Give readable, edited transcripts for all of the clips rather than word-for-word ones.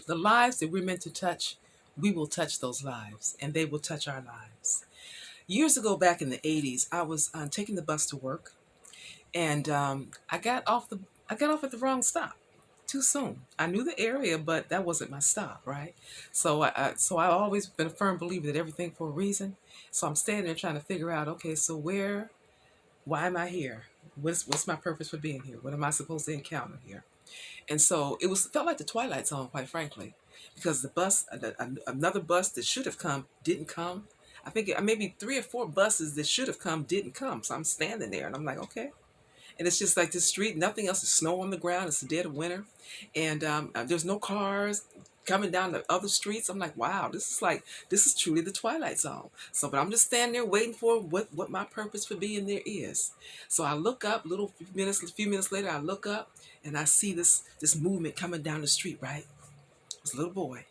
The lives that we're meant to touch, we will touch those lives, and they will touch our lives. Years ago, back in the '80s, I was taking the bus to work, and I got off at the wrong stop too soon. I knew the area, but that wasn't my stop, right? So I've always been a firm believer that everything for a reason. So I'm standing there trying to figure out, okay, so why am I here? What's my purpose for being here? What am I supposed to encounter here? And so felt like the Twilight Zone, quite frankly, because another bus that should have come didn't come. I think maybe three or four buses that should have come didn't come. So I'm standing there and I'm like, okay. And it's just like this street, nothing else. Is snow on the ground. It's the dead of winter, and there's no cars coming down the other streets. I'm like, wow, this is truly the Twilight Zone. So, but I'm just standing there waiting for what my purpose for being there is. So I look up, a few minutes later, I look up and I see this movement coming down the street. Right, this little boy.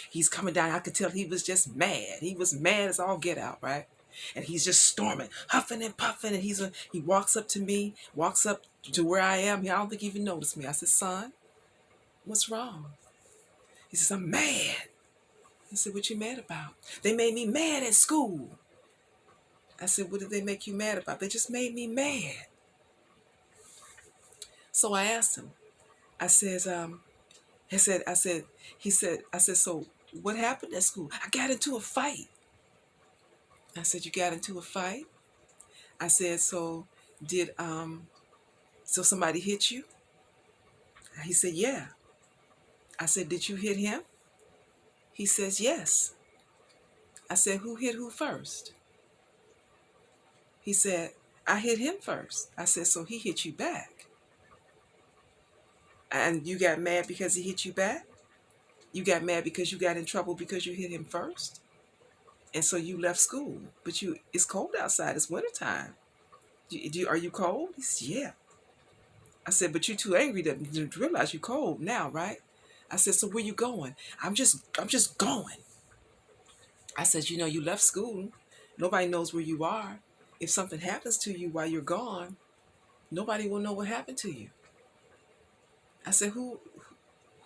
He's coming down. I could tell he was just mad. He was mad as all get out, right? And he's just storming, huffing and puffing. And he walks up to me, walks up to where I am. I don't think he even noticed me. I said, son, what's wrong? He says, I'm mad. I said, what you mad about? They made me mad at school. I said, what did they make you mad about? They just made me mad. So I asked him. I says, I said, so what happened at school? I got into a fight. I said, you got into a fight? I said, so did so somebody hit you? He said, yeah. I said, did you hit him? He says, yes. I said, who hit who first? He said, I hit him first. I said, so he hit you back. And you got mad because he hit you back? You got mad because you got in trouble because you hit him first? And so you left school. But it's cold outside. It's wintertime. Are you cold? He said, yeah. I said, but you're too angry to realize you're cold now, right? I said, so where you going? I'm just going. I said, you left school. Nobody knows where you are. If something happens to you while you're gone, nobody will know what happened to you. I said, who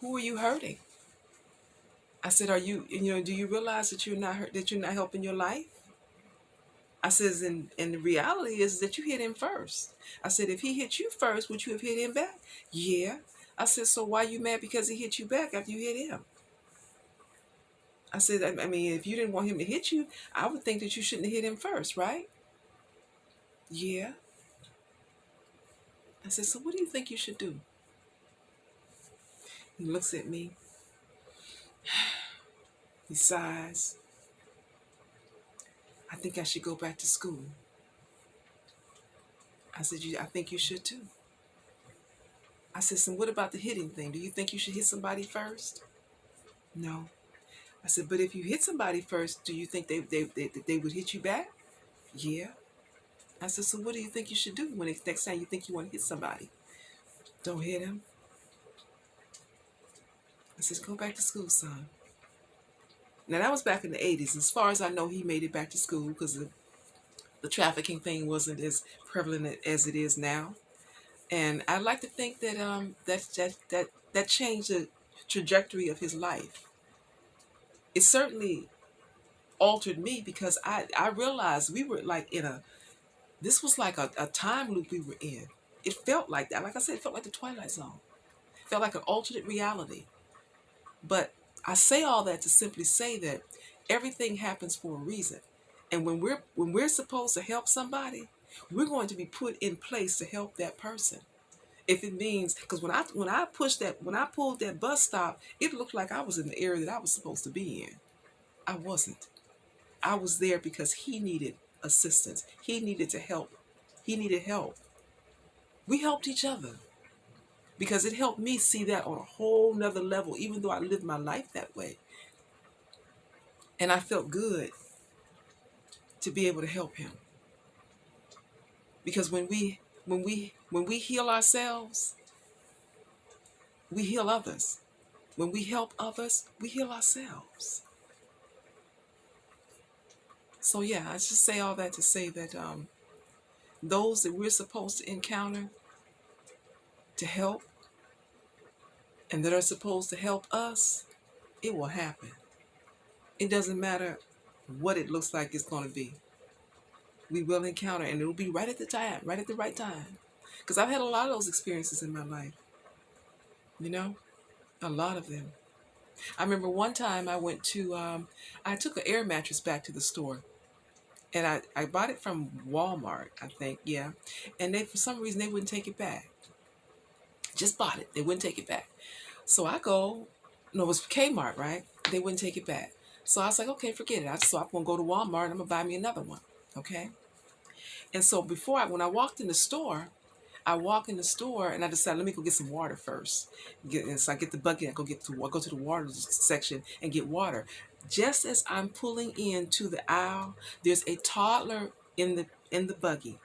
are you hurting? I said, do you realize that that you're not helping your life? I says, and the reality is that you hit him first. I said, if he hit you first, would you have hit him back? Yeah. I said, so why you mad because he hit you back after you hit him? I said, I mean, if you didn't want him to hit you, I would think that you shouldn't have hit him first, right? Yeah. I said, so what do you think you should do? He looks at me. He sighs. I think I should go back to school. I said, I think you should too. I said, so what about the hitting thing? Do you think you should hit somebody first? No. I said, but if you hit somebody first, do you think they would hit you back? Yeah. I said, so what do you think you should do when next time you think you want to hit somebody? Don't hit him. I said, go back to school, son. Now, that was back in the '80s. As far as I know, he made it back to school because the trafficking thing wasn't as prevalent as it is now. And I'd like to think that that changed the trajectory of his life. It certainly altered me because I realized we were like this was like a time loop we were in. It felt like that. Like I said, it felt like the Twilight Zone. It felt like an alternate reality. But I say all that to simply say that everything happens for a reason. And when we're supposed to help somebody, we're going to be put in place to help that person. If it means, because when I pulled that bus stop, it looked like I was in the area that I was supposed to be in. I wasn't. I was there because he needed assistance. He needed to help. He needed help. We helped each other because it helped me see that on a whole nother level, even though I lived my life that way. And I felt good to be able to help him. Because when we heal ourselves, we heal others. When we help others, we heal ourselves. So yeah, I just say all that to say that those that we're supposed to encounter to help and that are supposed to help us, it will happen. It doesn't matter what it looks like it's going to be. We will encounter, and it'll be right at the time, right at the right time. Because I've had a lot of those experiences in my life, you know, a lot of them. I remember one time I took an air mattress back to the store, and I bought it from Walmart, I think, yeah. And they, for some reason, they wouldn't take it back. Just bought it, they wouldn't take it back. So I go, no, it was Kmart, right? They wouldn't take it back. So I was like, okay, forget it. So I'm gonna go to Walmart and I'm gonna buy me another one, okay? And so when I walked in the store, I walk in the store and I decided, let me go get some water first. And so I get the bucket, I go to the water section and get water. Just as I'm pulling into the aisle, there's a toddler in the buggy.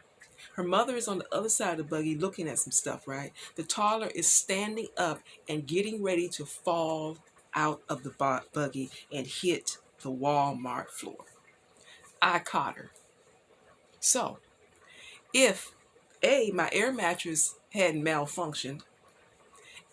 Her mother is on the other side of the buggy looking at some stuff, right? The toddler is standing up and getting ready to fall out of the buggy and hit the Walmart floor. I caught her. So, if my air mattress had malfunctioned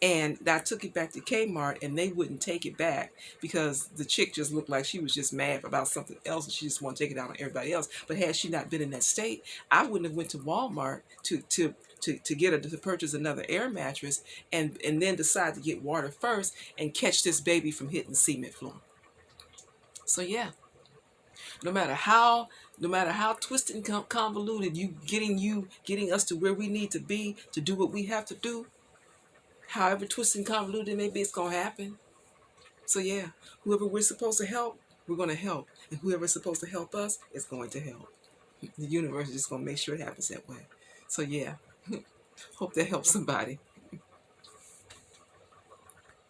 and I took it back to Kmart and they wouldn't take it back because the chick just looked like she was just mad about something else and she just wanted to take it out on everybody else. But had she not been in that state, I wouldn't have went to Walmart to get her to purchase another air mattress and then decide to get water first and catch this baby from hitting the cement floor. So yeah, no matter how twisted and convoluted you getting us to where we need to be to do what we have to do, however twisted and convoluted it may be, it's gonna happen. So yeah, whoever we're supposed to help, we're gonna help, and whoever's supposed to help us is going to help. The universe is just gonna make sure it happens that way. So yeah, hope that helps somebody.